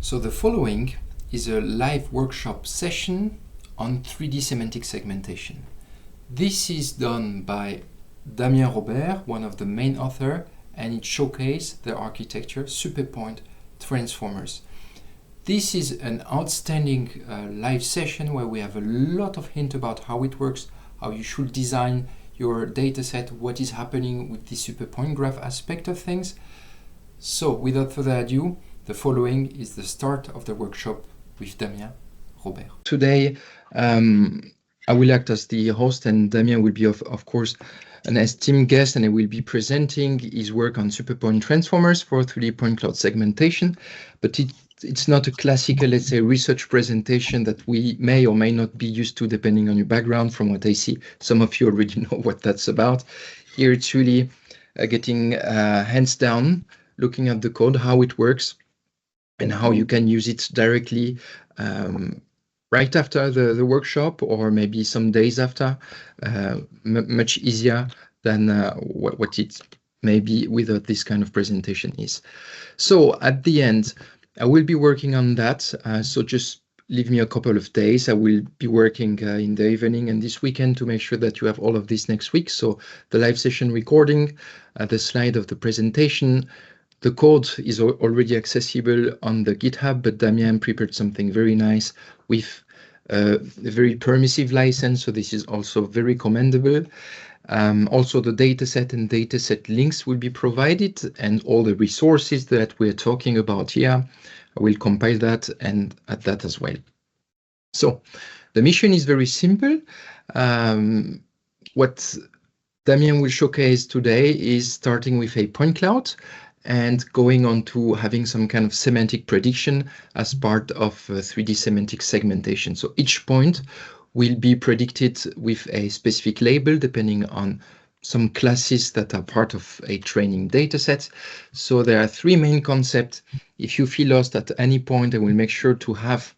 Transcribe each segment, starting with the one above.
So the following is a live workshop session on 3D semantic segmentation. This is done by Damien Robert, one of the main authors, and it showcases the architecture SuperPoint Transformers. This is an outstanding live session where we have a lot of hint about how it works, how you should design your dataset, what is happening with the SuperPoint graph aspect of things. So without further ado, the following is the start of the workshop with Damien Robert. Today, I will act as the host, and Damien will be, of course, an esteemed guest, and I will be presenting his work on SuperPoint Transformers for 3D point cloud segmentation. But it's not a classical, let's say, research presentation that we may or may not be used to, depending on your background. From what I see, some of you already know what that's about. Here, it's really getting hands down, looking at the code, how it works, and how you can use it directly right after the workshop, or maybe some days after, much easier than what it may be without this kind of presentation is. So at the end, I will be working on that. So just leave me a couple of days. I will be working in the evening and this weekend to make sure that you have all of this next week. So the live session recording, the slide of the presentation, the code is already accessible on the GitHub, but Damien prepared something very nice with a very permissive license, so this is also very commendable. Also, the dataset and dataset links will be provided, and all the resources that we're talking about here, I will compile that and add that as well. So the mission is very simple. What Damien will showcase today is starting with a point cloud and going on to having some kind of semantic prediction as part of 3D semantic segmentation. So each point will be predicted with a specific label depending on some classes that are part of a training dataset. So there are three main concepts. If you feel lost at any point, I will make sure to have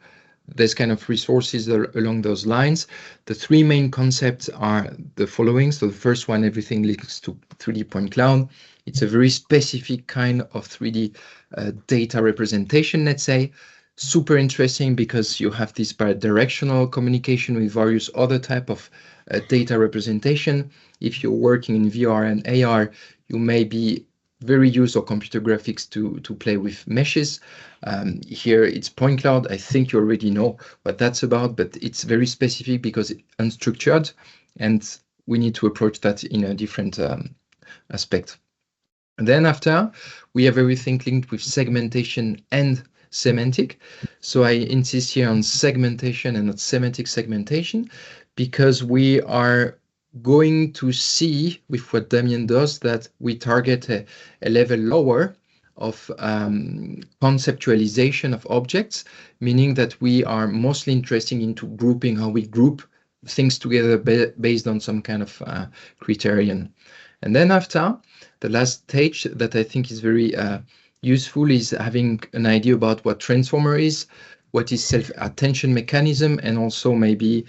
this kind of resources along those lines. The three main concepts are the following. So the first one, everything links to 3D point cloud. It's a very specific kind of 3D data representation, let's say. Super interesting because you have this bidirectional communication with various other type of data representation. If you're working in VR and AR, you may be very used or computer graphics to play with meshes. Here it's point cloud. I think you already know what that's about, but it's very specific because it's unstructured, and we need to approach that in a different aspect. And then after, we have everything linked with segmentation and semantic. So I insist here on segmentation and not semantic segmentation, because we are going to see with what Damien does that we target a level lower of conceptualization of objects, meaning that we are mostly interested into grouping, how we group things together based on some kind of criterion. And then after, the last stage that I think is very useful is having an idea about what transformer is, what is self-attention mechanism, and also maybe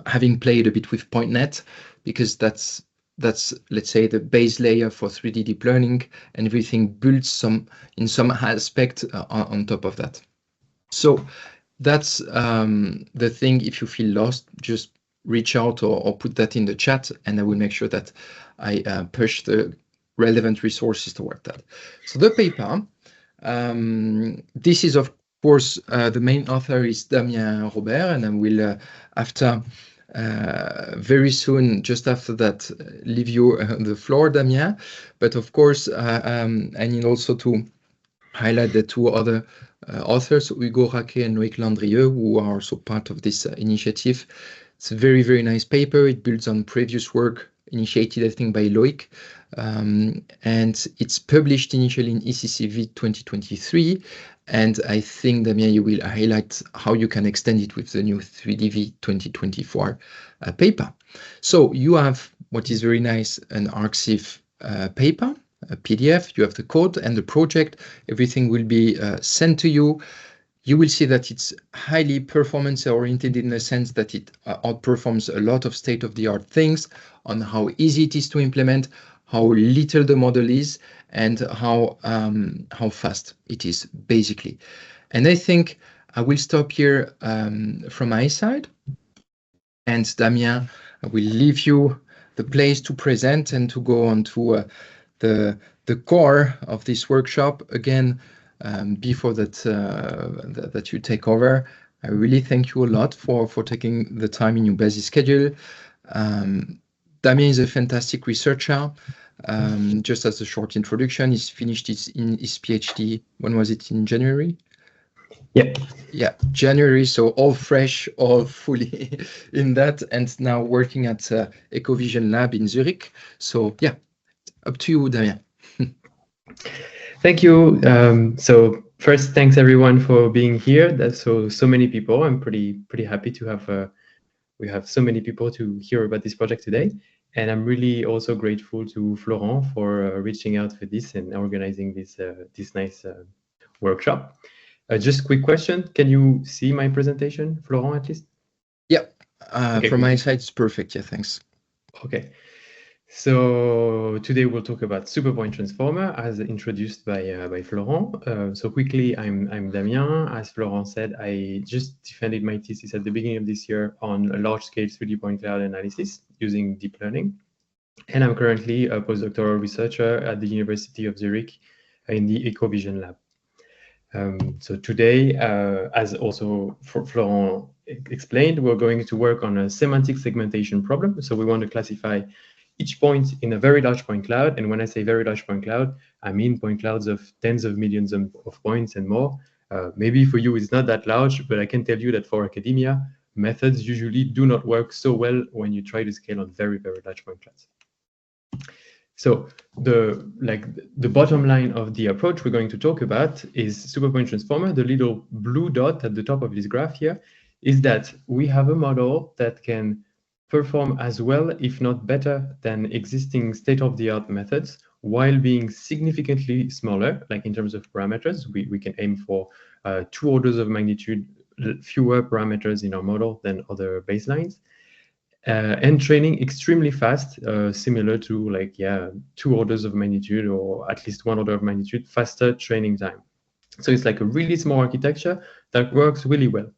having played a bit with PointNet, because that's let's say the base layer for 3D deep learning, and everything builds in some aspect on top of that. So that's the thing. If you feel lost, just reach out or put that in the chat, and I will make sure that I push the relevant resources toward that. So the paper, this is of course the main author is Damien Robert, and I will after very soon, just after that, leave you the floor, Damien. But of course, I need also to highlight the two other authors, Hugo Raquet and Loïc Landrieux, who are also part of this initiative. It's a very, very nice paper. It builds on previous work initiated, I think, by Loïc. And it's published initially in ECCV 2023. And I think, Damien, you will highlight how you can extend it with the new 3DV 2024 paper. So you have what is very nice, an ArcSieve paper, a PDF. You have the code and the project. Everything will be sent to you. You will see that it's highly performance oriented in the sense that it outperforms a lot of state-of-the-art things on how easy it is to implement, how little the model is, and how fast it is, basically. And I think I will stop here from my side. And Damien, I will leave you the place to present and to go on to the core of this workshop. Again, before that you take over, I really thank you a lot for taking the time in your busy schedule. Damien is a fantastic researcher. Just as a short introduction, he's finished his PhD. When was it? In January? Yeah, January. So all fresh, all fully in that, and now working at Ecovision Lab in Zurich. So yeah, up to you, Damien. Thank you. So first, thanks everyone for being here. That's so many people. I'm pretty happy to have we have so many people to hear about this project today, and I'm really also grateful to Florent for reaching out for this and organizing this nice workshop. Just quick question: can you see my presentation, Florent, at least? Yeah, from my side, it's perfect. Yeah, thanks. Okay. So today we'll talk about SuperPoint Transformer as introduced by Florent. So quickly, I'm Damien. As Florent said, I just defended my thesis at the beginning of this year on a large-scale 3D point cloud analysis using deep learning. And I'm currently a postdoctoral researcher at the University of Zurich in the Ecovision Lab. So today, as also Florent explained, we're going to work on a semantic segmentation problem. So we want to classify each point in a very large point cloud. And when I say very large point cloud, I mean point clouds of tens of millions of points and more. Maybe for you, it's not that large, but I can tell you that for academia, methods usually do not work so well when you try to scale on very, very large point clouds. So the bottom line of the approach we're going to talk about is SuperPoint Transformer. The little blue dot at the top of this graph here is that we have a model that can perform as well, if not better, than existing state-of-the-art methods while being significantly smaller, like in terms of parameters. We can aim for 2 orders of magnitude fewer parameters in our model than other baselines. And training extremely fast, similar to 2 orders of magnitude or at least 1 order of magnitude faster training time. So it's like a really small architecture that works really well.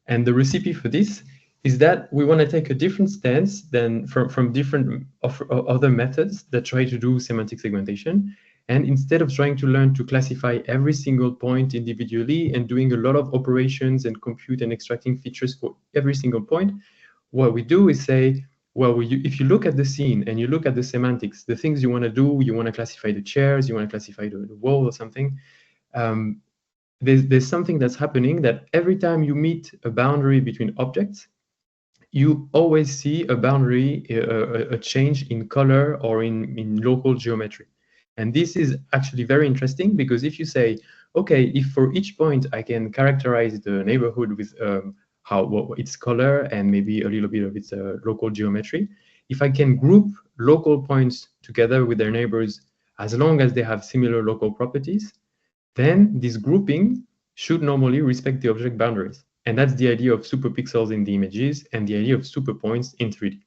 And the recipe for this is that we want to take a different stance than from different other methods that try to do semantic segmentation. And instead of trying to learn to classify every single point individually and doing a lot of operations and compute and extracting features for every single point, what we do is say, well, if you look at the scene and you look at the semantics, the things you want to do, you want to classify the chairs, you want to classify the wall or something, there's something that's happening that every time you meet a boundary between objects, you always see a boundary, a change in color or in local geometry. And this is actually very interesting because if you say, okay, if for each point I can characterize the neighborhood with its color and maybe a little bit of its local geometry, if I can group local points together with their neighbors as long as they have similar local properties, then this grouping should normally respect the object boundaries. And that's the idea of superpixels in the images and the idea of superpoints in 3D.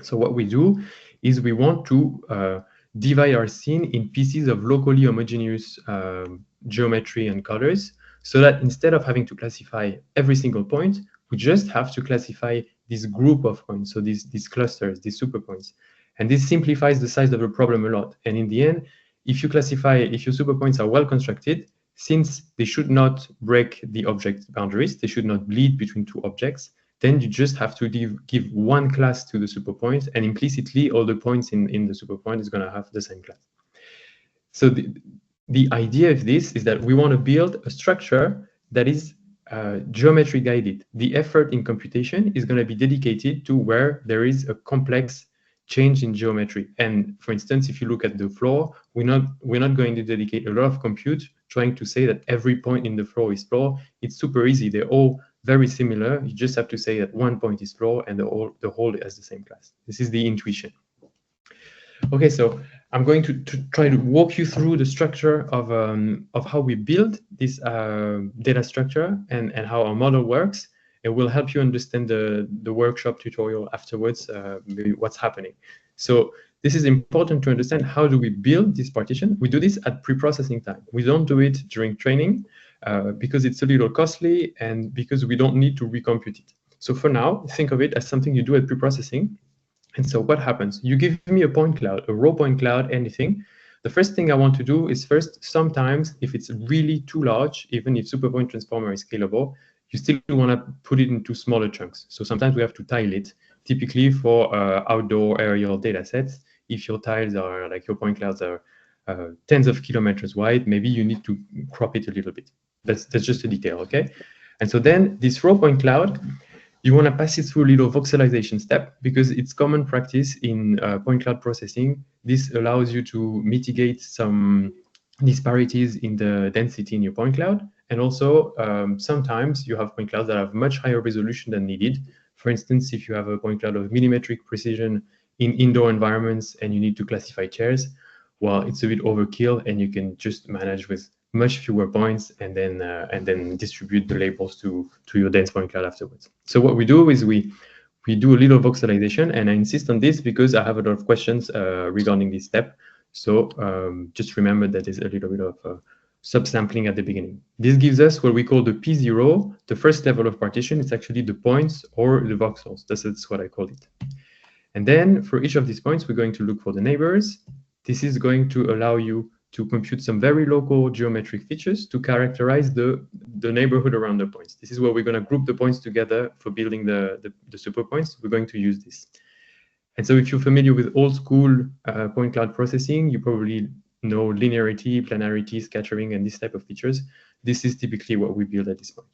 So what we do is we want to divide our scene in pieces of locally homogeneous geometry and colors, so that instead of having to classify every single point, we just have to classify this group of points, so these clusters, these superpoints. And this simplifies the size of the problem a lot. And in the end, if your superpoints are well constructed, since they should not break the object boundaries, they should not bleed between 2 objects, then you just have to give one class to the superpoint, and implicitly all the points in the superpoint is going to have the same class. So the idea of this is that we want to build a structure that is geometry guided. The effort in computation is going to be dedicated to where there is a complex change in geometry. And for instance, if you look at the floor, we're not going to dedicate a lot of compute trying to say that every point in the floor is floor. It's super easy. They're all very similar. You just have to say that one point is floor and the whole has the same class. This is the intuition. Okay, so I'm going to try to walk you through the structure of how we build this data structure and how our model works. It will help you understand the workshop tutorial afterwards, maybe what's happening. So this is important to understand how do we build this partition. We do this at pre-processing time. We don't do it during training because it's a little costly and because we don't need to recompute it. So for now, think of it as something you do at pre-processing. And so what happens? You give me a point cloud, a raw point cloud, anything. The first thing I want to do is first, sometimes if it's really too large, even if SuperPoint Transformer is scalable, you still want to put it into smaller chunks. So sometimes we have to tile it, typically for outdoor aerial data sets. If your tiles are, like your point clouds are tens of kilometers wide, maybe you need to crop it a little bit. That's just a detail, okay? And so then this raw point cloud, you want to pass it through a little voxelization step because it's common practice in point cloud processing. This allows you to mitigate some disparities in the density in your point cloud. And also, sometimes you have point clouds that have much higher resolution than needed. For instance, if you have a point cloud of millimetric precision in indoor environments and you need to classify chairs, well, it's a bit overkill and you can just manage with much fewer points and then distribute the labels to your dense point cloud afterwards. So what we do is we do a little voxelization, and I insist on this because I have a lot of questions regarding this step. So just remember that there's a little bit of subsampling at the beginning. This gives us what we call the P0, the first level of partition. It's actually the points or the voxels. That's what I call it. And then for each of these points, we're going to look for the neighbors. This is going to allow you to compute some very local geometric features to characterize the neighborhood around the points. This is where we're going to group the points together for building the super points. We're going to use this. And so if you're familiar with old school point cloud processing, you probably know linearity, planarity, scattering, and this type of features. This is typically what we build at this point.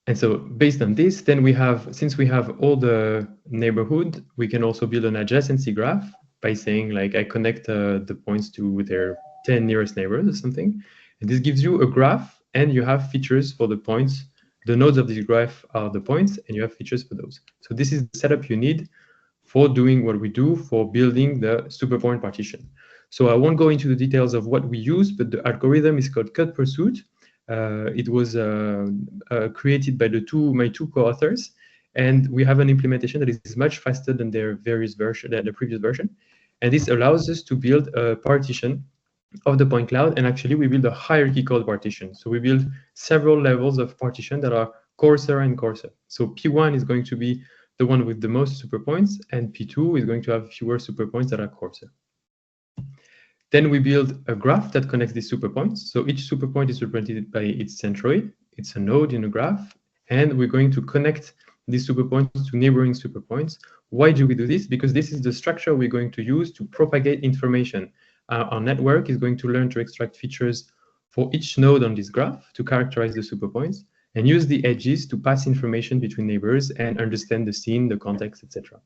And so based on this, then we have, since we have all the neighborhood, we can also build an adjacency graph by saying, like, I connect the points to their 10 nearest neighbors or something. And this gives you a graph, and you have features for the points. The nodes of this graph are the points, and you have features for those. So this is the setup you need for doing what we do for building the SuperPoint partition. So I won't go into the details of what we use, but the algorithm is called cut pursuit. It was created by my two co-authors, and we have an implementation that is much faster than their the previous version. And this allows us to build a partition of the point cloud, and actually we build a hierarchical partition. So we build several levels of partition that are coarser and coarser. So P1 is going to be the one with the most super points, and P2 is going to have fewer super points that are coarser. Then we build a graph that connects these super points. So each super point is represented by its centroid. It's a node in a graph, and we're going to connect these super points to neighboring super points. Why do we do this? Because this is the structure we're going to use to propagate information. Our network is going to learn to extract features for each node on this graph to characterize the super points, and use the edges to pass information between neighbors and understand the scene, the context, etc.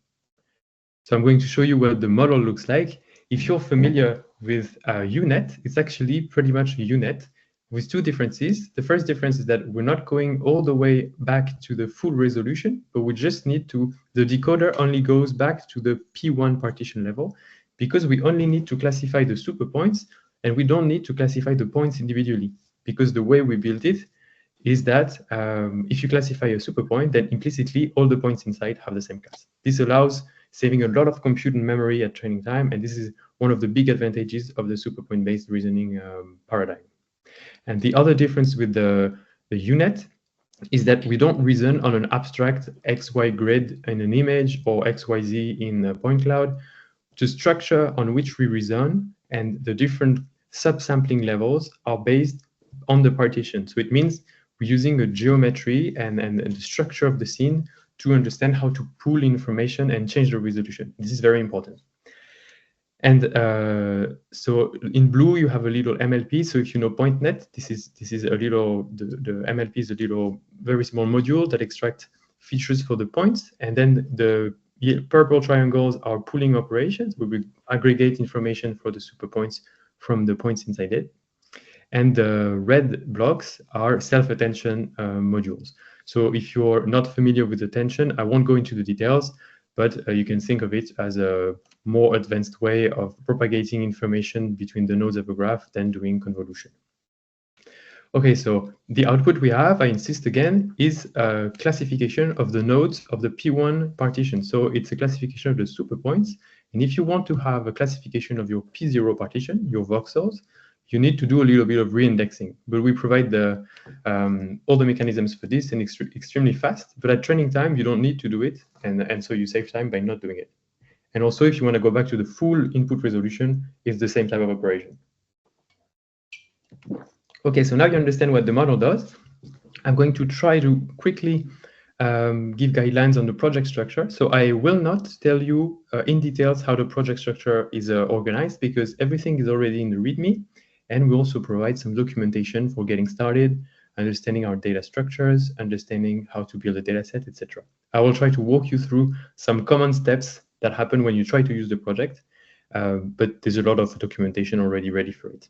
So I'm going to show you what the model looks like. If you're familiar with UNet, it's actually pretty much a UNet with two differences. The first difference is that we're not going all the way back to the full resolution, but we just need to, the decoder only goes back to the P1 partition level, because we only need to classify the super points, and we don't need to classify the points individually, because the way we build it is that if you classify a super point, then implicitly all the points inside have the same class. This allows saving a lot of compute and memory at training time, and this is one of the big advantages of the SuperPoint-based reasoning paradigm. And the other difference with the UNet is that we don't reason on an abstract XY grid in an image or XYZ in a point cloud. The structure on which we reason and the different subsampling levels are based on the partition. So it means we're using a geometry and the structure of the scene to understand how to pull information and change the resolution. This is very important. And so in blue, you have a little MLP. So if you know PointNet, this is a little, the MLP is a little very small module that extracts features for the points. And then the purple triangles are pooling operations, where we aggregate information for the super points from the points inside it. And the red blocks are self-attention modules. So if you're not familiar with attention, I won't go into the details, but you can think of it as a more advanced way of propagating information between the nodes of a graph than doing convolution. Okay, so the output we have, I insist again, is a classification of the nodes of the P1 partition. So it's a classification of the super points, And if you want to have a classification of your P0 partition, your voxels, you need to do a little bit of reindexing. But we provide all the mechanisms for this and extremely fast. But at training time, you don't need to do it. And so you save time by not doing it. And also, if you want to go back to the full input resolution, it's the same type of operation. Okay, so now you understand what the model does. I'm going to try to quickly give guidelines on the project structure. So I will not tell you in details how the project structure is organized, because everything is already in the README. And we also provide some documentation for getting started, understanding our data structures, understanding how to build a data set, etc. I will try to walk you through some common steps that happen when you try to use the project, but there's a lot of documentation already ready for it.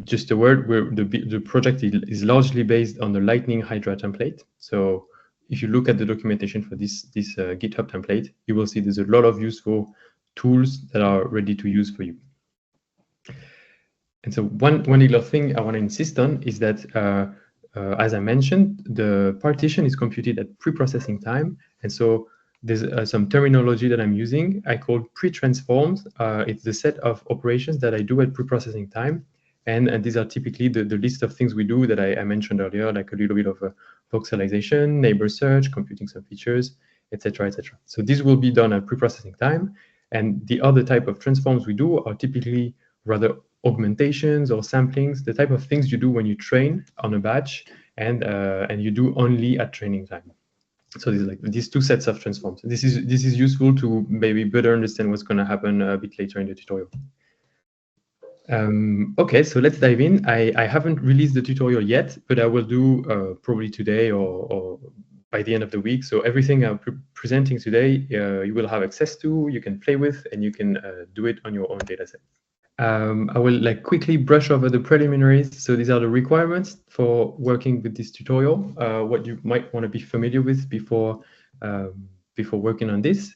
Just a word, where the project is largely based on the Lightning Hydra template. So if you look at the documentation for this GitHub template, you will see there's a lot of useful tools that are ready to use for you. And so one little thing I want to insist on is that, as I mentioned, the partition is computed at pre-processing time. And so there's some terminology that I'm using. I call pre-transforms. It's the set of operations that I do at pre-processing time. And these are typically the list of things we do that I mentioned earlier, like a little bit of voxelization, neighbor search, computing some features, etc., etc. So this will be done at pre-processing time. And the other type of transforms we do are typically rather augmentations or samplings, the type of things you do when you train on a batch, and you do only at training time. So these like these two sets of transforms. This is useful to maybe better understand what's going to happen a bit later in the tutorial. Okay, so let's dive in. I haven't released the tutorial yet, but I will do probably today or by the end of the week. So everything I'm presenting today, you will have access to, you can play with, and you can do it on your own dataset. I will quickly brush over the preliminaries. So these are the requirements for working with this tutorial, what you might want to be familiar with before working on this.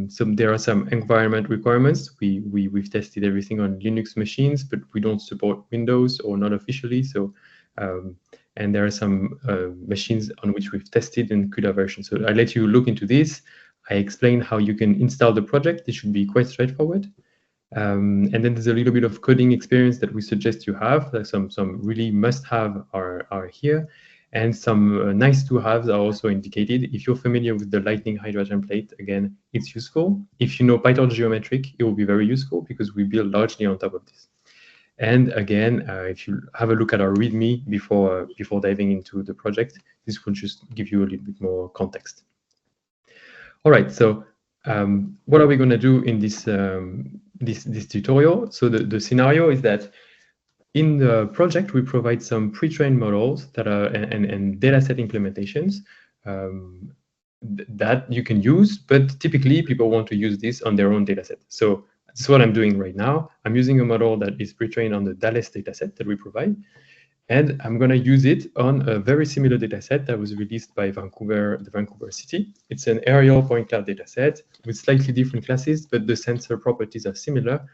So there are some environment requirements. We've tested everything on Linux machines, but we don't support Windows, or not officially. So and there are some machines on which we've tested in CUDA version. So I let you look into this. I explain how you can install the project. It should be quite straightforward. And then there's a little bit of coding experience that we suggest you have. Some really must-have are here, and some nice-to-haves are also indicated. If you're familiar with the Lightning Hydra template, again, it's useful. If you know Python geometric, it will be very useful because we build largely on top of this. And again, if you have a look at our README before diving into the project, this will just give you a little bit more context. All right, so what are we going to do in this this tutorial? So the scenario is that in the project, we provide some pre-trained models that are and dataset implementations that you can use, but typically people want to use this on their own dataset. So that's what I'm doing right now. I'm using a model that is pre-trained on the DALES dataset that we provide, and I'm going to use it on a very similar dataset that was released by the Vancouver City. It's an aerial point cloud dataset with slightly different classes, but the sensor properties are similar.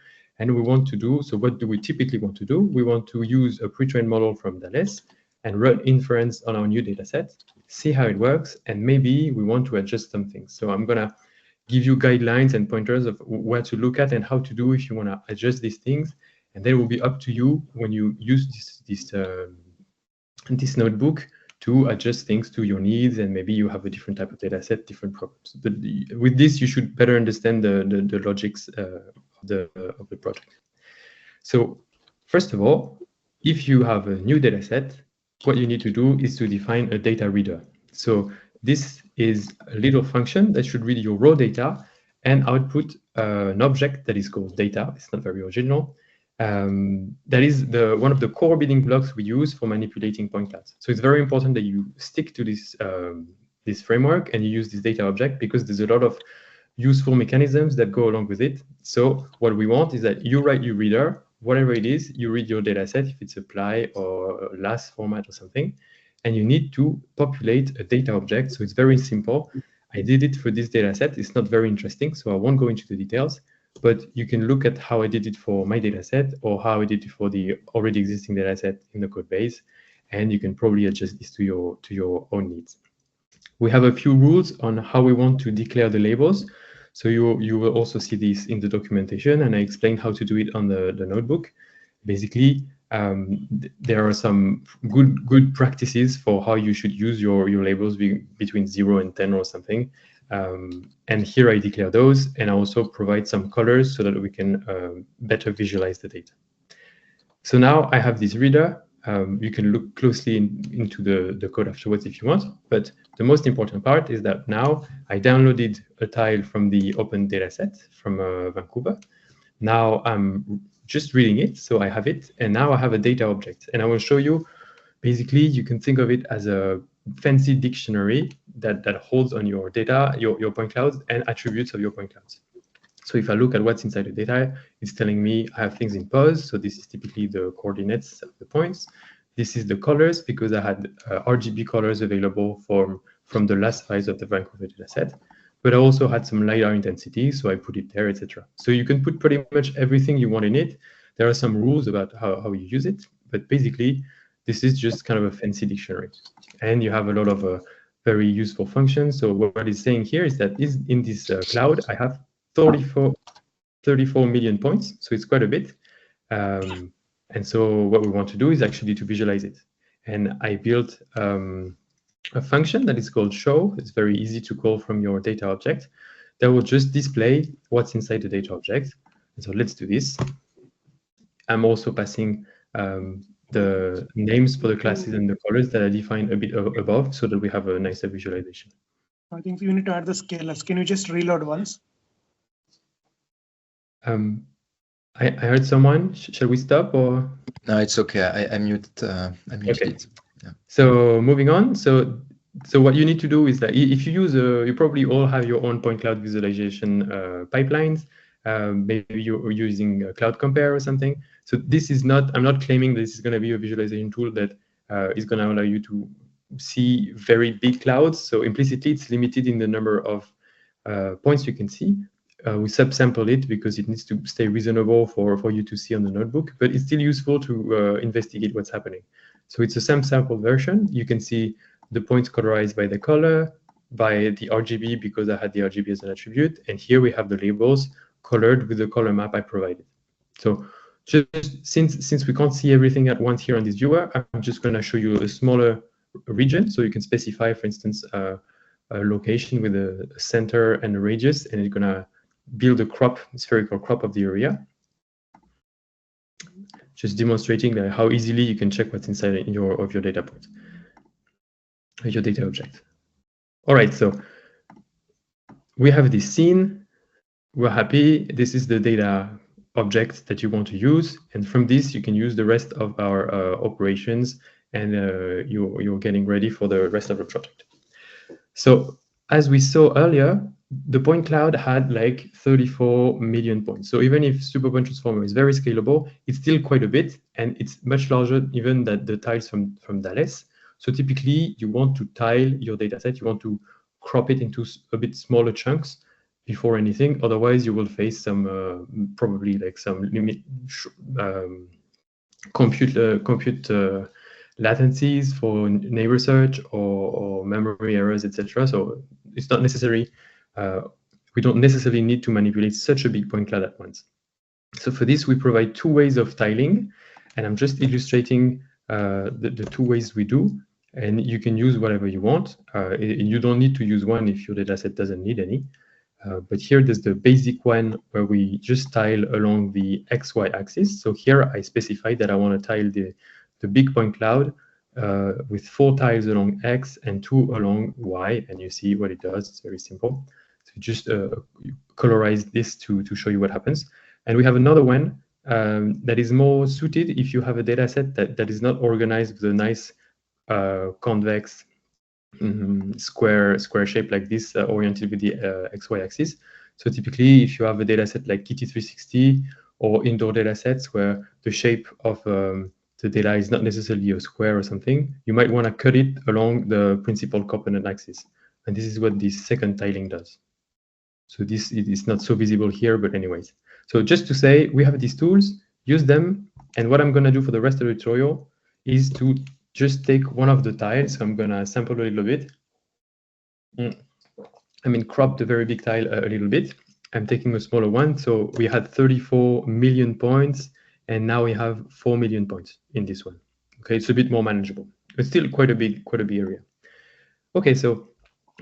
And we want to do, so what do we typically want to do? We want to use a pre-trained model from DALES and run inference on our new dataset, see how it works, and maybe we want to adjust some things. So I'm going to give you guidelines and pointers of where to look at and how to do if you want to adjust these things. And then it will be up to you when you use this notebook to adjust things to your needs, and maybe you have a different type of data set, different problems. But with this, you should better understand the logics of the project. So first of all, if you have a new data set, what you need to do is to define a data reader. So this is a little function that should read your raw data and output an object that is called data. It's not very original. That is one of the core building blocks we use for manipulating point clouds. So it's very important that you stick to this framework and you use this data object, because there's a lot of useful mechanisms that go along with it. So what we want is that you write your reader, whatever it is, you read your data set, if it's apply or LAS format or something, and you need to populate a data object. So it's very simple. I did it for this data set. It's not very interesting, so I won't go into the details. But you can look at how I did it for my dataset or how I did it for the already existing dataset in the code base, and you can probably adjust this to your own needs. We have a few rules on how we want to declare the labels. So you will also see this in the documentation, and I explained how to do it on the notebook. Basically, there are some good practices for how you should use your labels between 0 and 10 or something. And here I declare those, and I also provide some colors so that we can better visualize the data. So now I have this reader. You can look closely into the code afterwards if you want, but the most important part is that now I downloaded a tile from the open dataset from Vancouver. Now I'm just reading it, so I have it, and now I have a data object. And I will show you, basically, you can think of it as a fancy dictionary that holds on your data, your point clouds, and attributes of your point clouds. So if I look at what's inside the data, it's telling me I have things in pos. So this is typically the coordinates of the points. This is the colors, because I had RGB colors available from the last size of the Vancouver dataset. But I also had some LiDAR intensity, so I put it there, etc. So you can put pretty much everything you want in it. There are some rules about how you use it, but basically, this is just kind of a fancy dictionary. And you have a lot of very useful functions. So what it's saying here is that in this cloud, I have 34 million points, so it's quite a bit. And so what we want to do is actually to visualize it. And I built a function that is called show. It's very easy to call from your data object. That will just display what's inside the data object. And so let's do this. I'm also passing the names for the classes and the colors that I defined a bit above, so that we have a nicer visualization. I think you need to add the scalars. Can you just reload once? I heard someone. Shall we stop or? No, it's okay. I muted. I muted Okay. it. Yeah. So moving on. So what you need to do is that if you use, you probably all have your own point cloud visualization pipelines. Maybe you're using Cloud Compare or something. So this is not. I'm not claiming this is going to be a visualization tool that is going to allow you to see very big clouds. So implicitly, it's limited in the number of points you can see. We subsample it because it needs to stay reasonable for you to see on the notebook, but it's still useful to investigate what's happening. So it's a sample version. You can see the points colorized by the color, by the RGB, because I had the RGB as an attribute. And here we have the labels colored with the color map I provided. So just since we can't see everything at once here on this viewer, I'm just going to show you a smaller region. So you can specify, for instance, a location with a center and a radius, and it's going to build a spherical crop of the area, just demonstrating how easily you can check what's inside of your data point, your data object. All right, so we have this scene. We're happy. This is the data object that you want to use, and from this you can use the rest of our operations, and you're getting ready for the rest of the project. So as we saw earlier, the point cloud had like 34 million points. So even if SuperPoint Transformer is very scalable, it's still quite a bit, and it's much larger even than the tiles from Thales. So typically, you want to tile your dataset. You want to crop it into a bit smaller chunks before anything. Otherwise, you will face some probably like some limit compute latencies for neighbor search or memory errors, etc. So it's not necessary. We don't necessarily need to manipulate such a big point cloud at once. So for this, we provide two ways of tiling, and I'm just illustrating the two ways we do, and you can use whatever you want. You don't need to use one if your dataset doesn't need any. But here, there's the basic one where we just tile along the XY axis. So here, I specify that I want to tile the big point cloud with 4 tiles along X and 2 along Y, and you see what it does. It's very simple. So just colorize this to show you what happens. And we have another one that is more suited if you have a data set that is not organized with a nice convex square shape like this, oriented with the XY axis. So typically, if you have a data set like KT360 or indoor data sets where the shape of the data is not necessarily a square or something, you might want to cut it along the principal component axis. And this is what this second tiling does. So this is not so visible here, but anyways. So just to say, we have these tools, use them. And what I'm going to do for the rest of the tutorial is to just take one of the tiles. So I'm going to sample a little bit. Crop the very big tile a little bit. I'm taking a smaller one. So we had 34 million points, and now we have 4 million points in this one. Okay, it's a bit more manageable. It's still quite a big area. Okay, so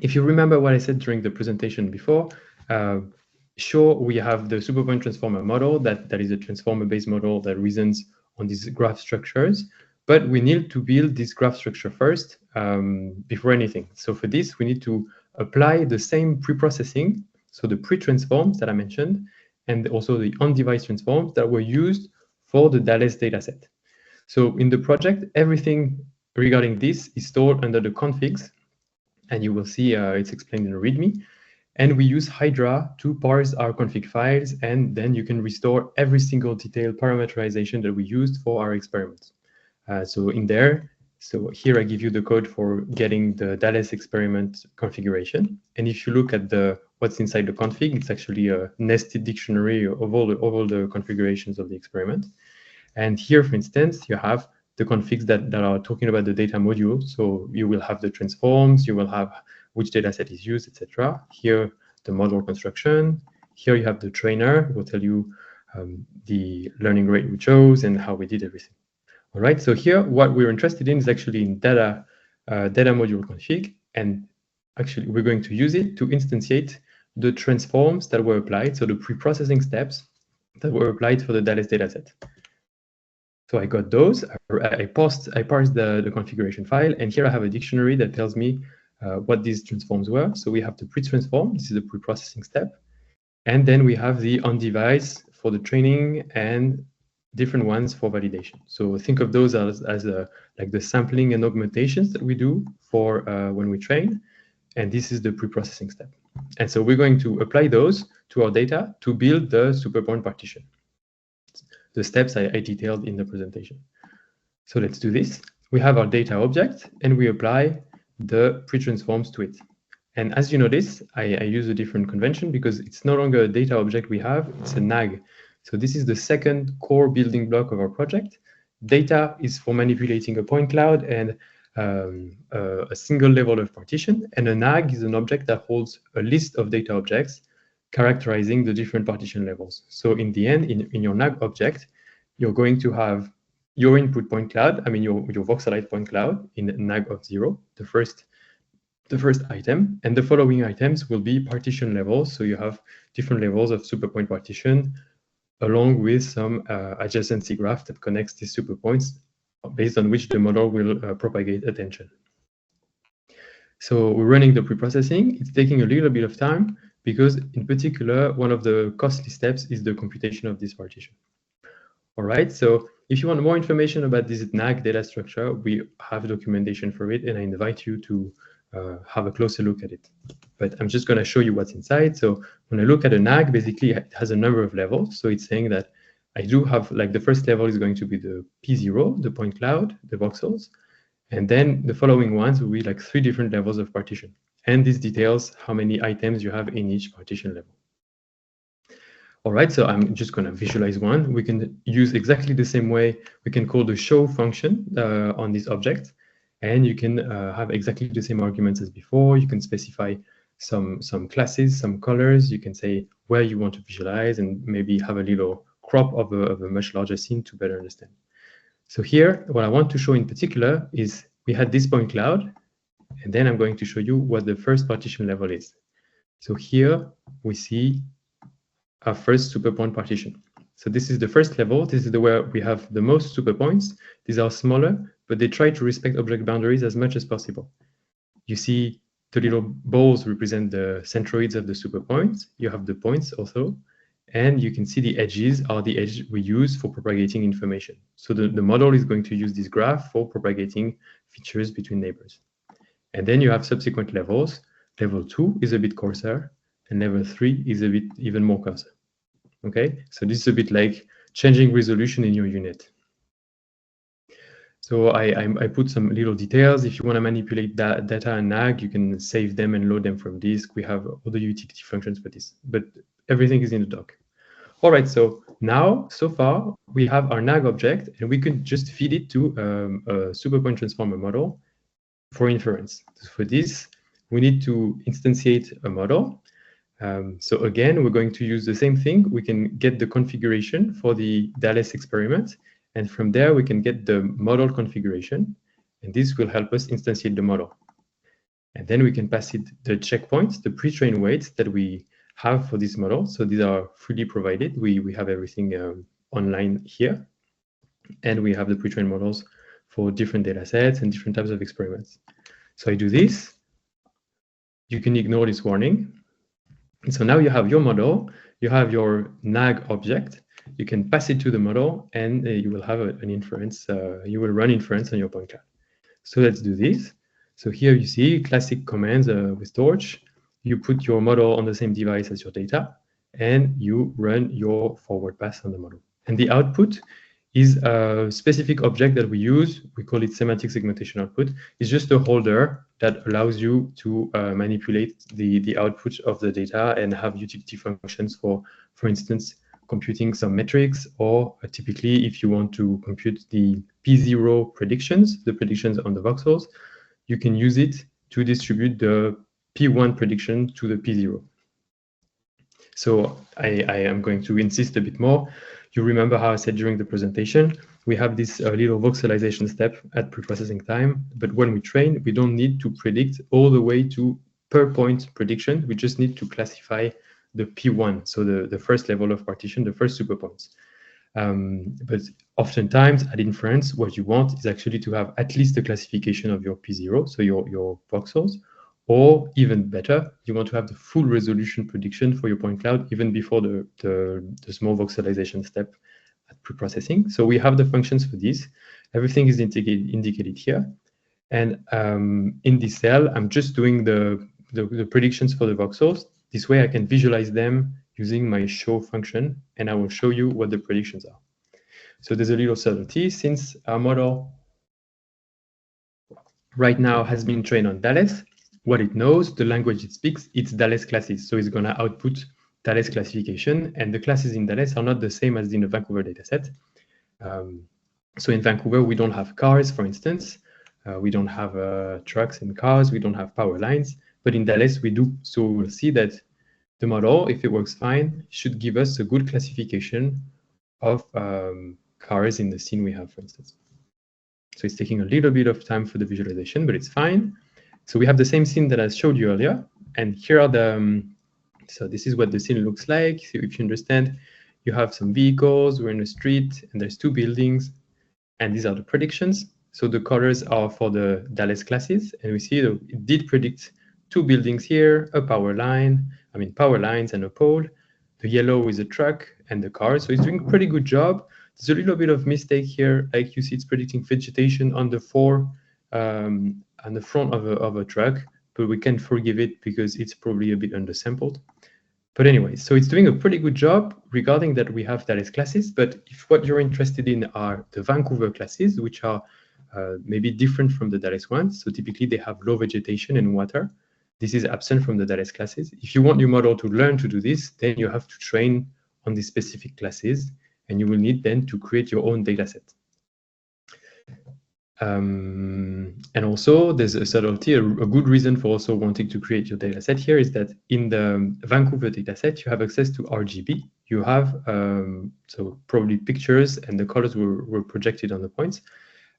if you remember what I said during the presentation before, sure, we have the SuperPoint transformer model that is a transformer-based model that reasons on these graph structures, but we need to build this graph structure first before anything. So for this, we need to apply the same pre-processing, so the pre-transforms that I mentioned, and also the on-device transforms that were used for the DALES dataset. So in the project, everything regarding this is stored under the configs, and you will see it's explained in the README. And we use Hydra to parse our config files, and then you can restore every single detailed parameterization that we used for our experiments. So here I give you the code for getting the DALES experiment configuration. And if you look at what's inside the config, it's actually a nested dictionary of all the configurations of the experiment. And here, for instance, you have the configs that are talking about the data module. So you will have the transforms, you will have which data set is used, etc. Here, the model construction. Here you have the trainer, who will tell you the learning rate we chose and how we did everything. All right, so here what we're interested in is actually in data module config, and actually we're going to use it to instantiate the transforms that were applied, so the pre-processing steps that were applied for the DALES dataset. So I got those, I parsed the configuration file, and here I have a dictionary that tells me what these transforms were. So we have the pre-transform, this is the pre-processing step, and then we have the on-device for the training and different ones for validation. So think of those as like the sampling and augmentations that we do for when we train, and this is the pre-processing step. And so we're going to apply those to our data to build the SuperPoint partition. The steps I detailed in the presentation. So let's do this. We have our data object, and we apply the pre-transforms to it. And as you notice, I use a different convention because it's no longer a data object we have, it's a NAG. So this is the second core building block of our project. Data is for manipulating a point cloud and a single level of partition, and a NAG is an object that holds a list of data objects characterizing the different partition levels. So in the end, in your NAG object, you're going to have your input point cloud, I mean your voxelite point cloud in NAG of 0, the first item, and the following items will be partition levels. So you have different levels of SuperPoint partition, along with some adjacency graph that connects these superpoints, based on which the model will propagate attention. So we're running the pre-processing. It's taking a little bit of time because, in particular, one of the costly steps is the computation of this partition. All right, so if you want more information about this NAG data structure, we have documentation for it, and I invite you to have a closer look at it. But I'm just going to show you what's inside. So when I look at a NAG, basically it has a number of levels. So it's saying that I do have, like, the first level is going to be the P0, the point cloud, the voxels. And then the following ones will be like 3 different levels of partition. And this details how many items you have in each partition level. All right, so I'm just going to visualize one. We can use exactly the same way. We can call the show function on this object. And you can have exactly the same arguments as before. You can specify some classes, some colors. You can say where you want to visualize and maybe have a little crop of a much larger scene to better understand. So here, what I want to show in particular is we had this point cloud, and then I'm going to show you what the first partition level is. So here we see our first SuperPoint partition. So this is the first level. This is where we have the most superpoints. These are smaller, but they try to respect object boundaries as much as possible. You see the little balls represent the centroids of the superpoints. You have the points also. And you can see the edges are the edges we use for propagating information. So the model is going to use this graph for propagating features between neighbors. And then you have subsequent levels. Level 2 is a bit coarser, and level 3 is a bit even more coarser. Okay, so this is a bit like changing resolution in your unit. So I put some little details. If you want to manipulate that data and NAG, you can save them and load them from disk. We have other utility functions for this, but everything is in the doc. All right, so now, so far, we have our NAG object, and we can just feed it to a SuperPoint transformer model for inference. For this, we need to instantiate a model. So again, we're going to use the same thing. We can get the configuration for the Dallas experiment, and from there we can get the model configuration, and this will help us instantiate the model. And then we can pass it the checkpoints, the pre-trained weights that we have for this model. So these are freely provided. We have everything online here, and we have the pre-trained models for different data sets and different types of experiments. So I do this. You can ignore this warning. And so now you have your model, you have your NAG object, you can pass it to the model, and you will have an inference, you will run inference on your point cloud. So let's do this. So here you see classic commands with Torch. You put your model on the same device as your data, and you run your forward pass on the model. And the output is a specific object that we use. We call it semantic segmentation output. It's just a holder that allows you to manipulate the output of the data and have utility functions for instance, computing some metrics, or typically if you want to compute the P0 predictions, the predictions on the voxels, you can use it to distribute the P1 prediction to the P0. So I am going to insist a bit more. You remember how I said during the presentation, we have this little voxelization step at preprocessing time, but when we train, we don't need to predict all the way to per point prediction. We just need to classify the P1, so the first level of partition, the first super points. But oftentimes at inference, what you want is actually to have at least a classification of your P0, so your voxels, or even better, you want to have the full resolution prediction for your point cloud even before the small voxelization step at preprocessing. So we have the functions for this. Everything is indicated here. And in this cell, I'm just doing the predictions for the voxels. This way I can visualize them using my show function, and I will show you what the predictions are. So there's a little subtlety. Since our model right now has been trained on Dallas, what it knows, the language it speaks, it's Dallas classes. So it's going to output Dallas classification, and the classes in Dallas are not the same as in the Vancouver dataset. So in Vancouver, we don't have cars, for instance. We don't have trucks and cars. We don't have power lines. But in Dallas, we do. So we'll see that the model, if it works fine, should give us a good classification of cars in the scene we have, for instance. So it's taking a little bit of time for the visualization, but it's fine. So we have the same scene that I showed you earlier. And here are the, so this is what the scene looks like. So if you understand, you have some vehicles, we're in a street, and there's two buildings, and these are the predictions. So the colors are for the Dallas classes, and we see that it did predict two buildings here, a power line, power lines and a pole. The yellow is a truck and the car. So it's doing a pretty good job. There's a little bit of mistake here. Like you see, it's predicting vegetation on the on the front of a truck, but we can forgive it because it's probably a bit undersampled. But anyway, so it's doing a pretty good job regarding that we have Dallas classes. But if what you're interested in are the Vancouver classes, which are maybe different from the Dallas ones. So typically they have low vegetation and water. This is absent from the Dallas classes. If you want your model to learn to do this, then you have to train on these specific classes, and you will need then to create your own data set. And also there's a subtlety, a good reason for also wanting to create your data set here is that in the Vancouver data set, you have access to RGB. You have, so probably pictures, and the colors were projected on the points.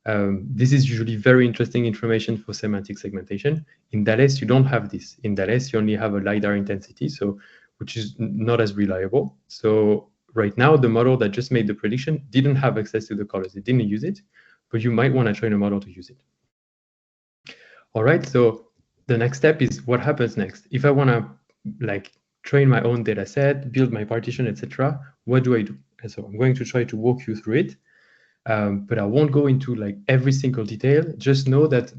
This is usually very interesting information for semantic segmentation. In Dallas, you don't have this. In Dallas, you only have a LiDAR intensity, so which is not as reliable. So right now, the model that just made the prediction didn't have access to the colors. It didn't use it, but you might want to train a model to use it. All right, so the next step is what happens next. If I want to train my own data set, build my partition, etc., what do I do? And so I'm going to try to walk you through it. But I won't go into every single detail. Just know that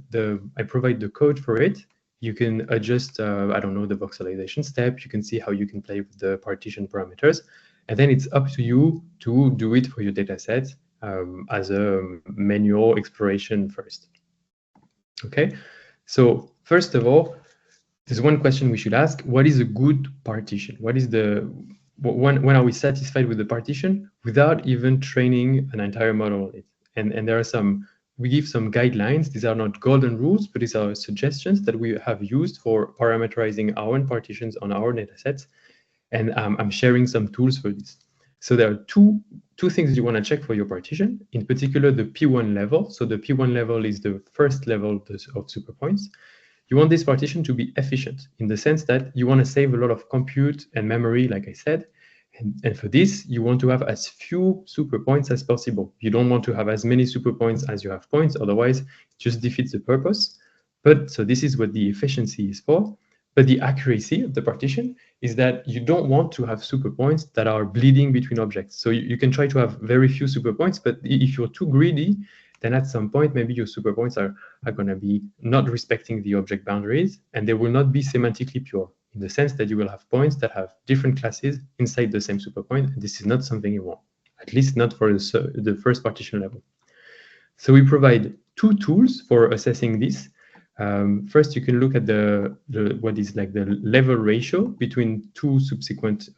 I provide the code for it. You can adjust, I don't know, the voxelization step. You can see how you can play with the partition parameters. And then it's up to you to do it for your data set as a manual exploration first. Okay, so first of all, there's one question we should ask. What is a good partition? What is when are we satisfied with the partition without even training an entire model on it? And there are some we give some guidelines. These are not golden rules, but these are suggestions that we have used for parameterizing our own partitions on our datasets. And I'm sharing some tools for this. So there are two things you want to check for your partition, in particular the P1 level. So the P1 level is the first level of SuperPoints. You want this partition to be efficient in the sense that you want to save a lot of compute and memory, like I said. And for this, you want to have as few SuperPoints as possible. You don't want to have as many SuperPoints as you have points, otherwise it just defeats the purpose. But so this is what the efficiency is for. But the accuracy of the partition is that you don't want to have SuperPoints that are bleeding between objects. So you can try to have very few SuperPoints, but if you're too greedy, then at some point, maybe your SuperPoints are going to be not respecting the object boundaries, and they will not be semantically pure, in the sense that you will have points that have different classes inside the same SuperPoint, and this is not something you want, at least not for the first partition level. So we provide two tools for assessing this. First, you can look at the what is like the level ratio between two subsequent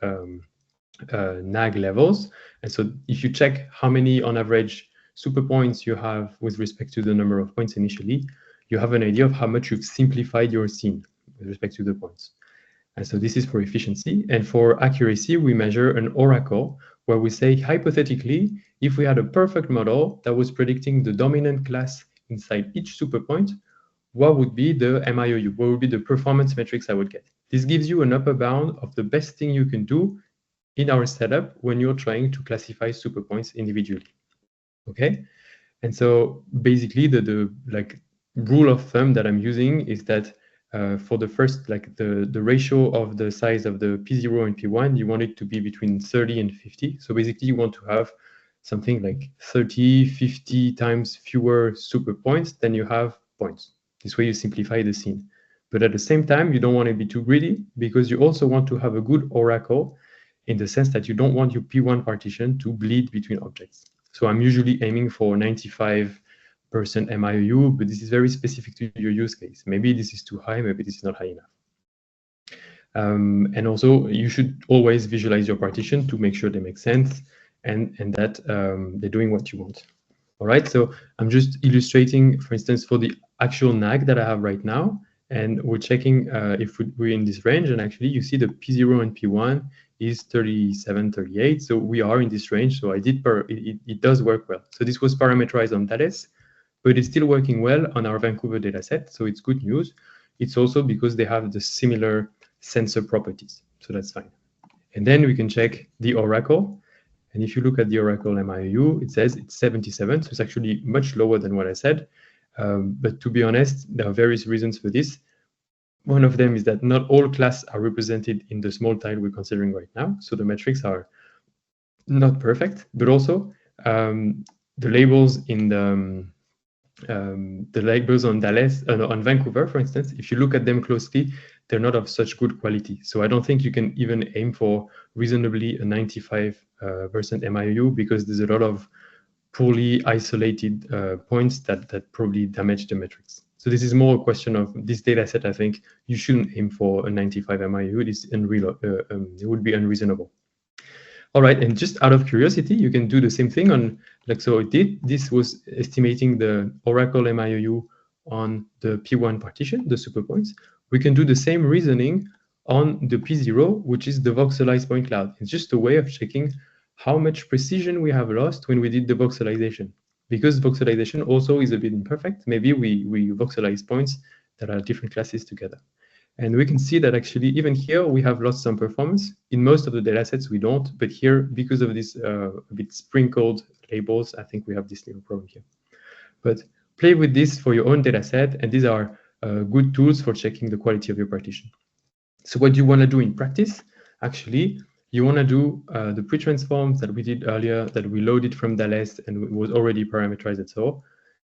NAG levels. And so if you check how many on average SuperPoints you have with respect to the number of points initially, you have an idea of how much you've simplified your scene with respect to the points. And so this is for efficiency. And for accuracy, we measure an oracle where we say, hypothetically, if we had a perfect model that was predicting the dominant class inside each SuperPoint, what would be the MIOU? What would be the performance metrics I would get? This gives you an upper bound of the best thing you can do in our setup when you're trying to classify SuperPoints individually. Okay? And so basically the like rule of thumb that I'm using is that for the first, like the ratio of the size of the P0 and P1, you want it to be between 30 and 50. So basically you want to have something like 30, 50 times fewer SuperPoints than you have points. This way you simplify the scene. But at the same time, you don't want to be too greedy because you also want to have a good oracle in the sense that you don't want your P1 partition to bleed between objects. So I'm usually aiming for 95% MIOU, but this is very specific to your use case. Maybe this is too high, maybe this is not high enough. And also, you should always visualize your partition to make sure they make sense and that they're doing what you want. All right, so I'm just illustrating, for instance, for the actual NAG that I have right now, and we're checking if we're in this range, and actually you see the P0 and P1 is 37, 38, so we are in this range, so it does work well. So this was parameterized on Thales, but it's still working well on our Vancouver dataset, so it's good news. It's also because they have the similar sensor properties, so that's fine. And then we can check the oracle. And if you look at the oracle MIOU, it says it's 77, so it's actually much lower than what I said. But to be honest, there are various reasons for this. One of them is that not all classes are represented in the small tile we're considering right now, so the metrics are not perfect. But also, the labels in the labels on Dallas, on Vancouver, for instance, if you look at them closely, they're not of such good quality. So I don't think you can even aim for reasonably a 95% MIOU because there's a lot of poorly isolated points that probably damage the metrics. So this is more a question of this data set. I think you shouldn't aim for a 95 MIOU. It would be unreasonable. All right, and just out of curiosity, you can do the same thing on, like, so it did. This was estimating the Oracle MIOU on the P1 partition, the SuperPoints. We can do the same reasoning on the P0, which is the voxelized point cloud. It's just a way of checking how much precision we have lost when we did the voxelization. Because voxelization also is a bit imperfect, maybe we voxelize points that are different classes together. And we can see that actually, even here, we have lost some performance. In most of the datasets, we don't. But here, because of this a bit sprinkled labels, I think we have this little problem here. But play with this for your own dataset, and these are good tools for checking the quality of your partition. So what you want to do in practice, actually, you want to do the pre-transforms that we did earlier, that we loaded from Dallas and it was already parameterized and so.